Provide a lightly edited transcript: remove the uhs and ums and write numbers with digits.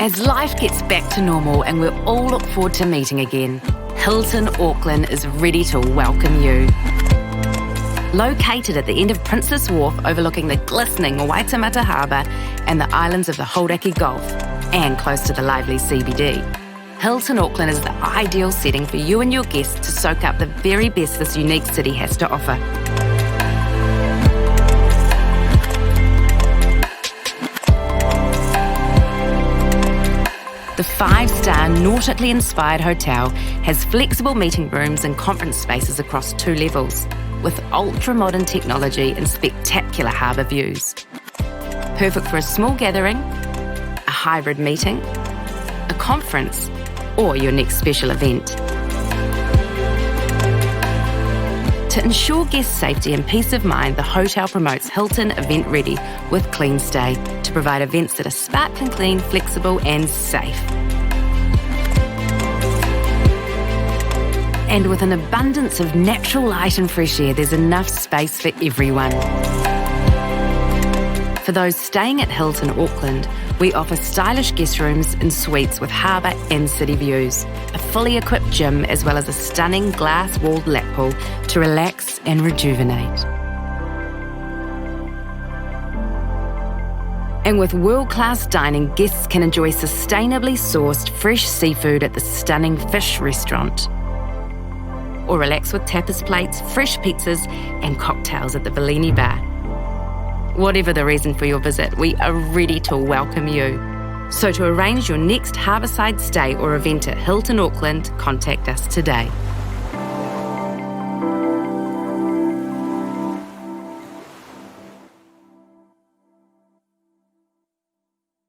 As life gets back to normal and we all look forward to meeting again, Hilton Auckland is ready to welcome you. Located at the end of Princess Wharf overlooking the glistening Waitemata Harbour and the islands of the Hauraki Gulf, and close to the lively CBD, Hilton Auckland is the ideal setting for you and your guests to soak up the very best this unique city has to offer. The 5-star nautically inspired hotel has flexible meeting rooms and conference spaces across 2 levels, with ultra-modern technology and spectacular harbour views. Perfect for a small gathering, a hybrid meeting, a conference, or your next special event. To ensure guest safety and peace of mind, the hotel promotes Hilton Event Ready with CleanStay to provide events that are sparkling clean, flexible and safe. And with an abundance of natural light and fresh air, there's enough space for everyone. For those staying at Hilton Auckland, we offer stylish guest rooms and suites with harbour and city views, a fully equipped gym as well as a stunning glass-walled lap pool to relax and rejuvenate. And with world-class dining, guests can enjoy sustainably sourced fresh seafood at the stunning fish restaurant, or relax with tapas plates, fresh pizzas and cocktails at the Bellini Bar. Whatever the reason for your visit, we are ready to welcome you. So to arrange your next harbourside stay or event at Hilton Auckland, contact us today.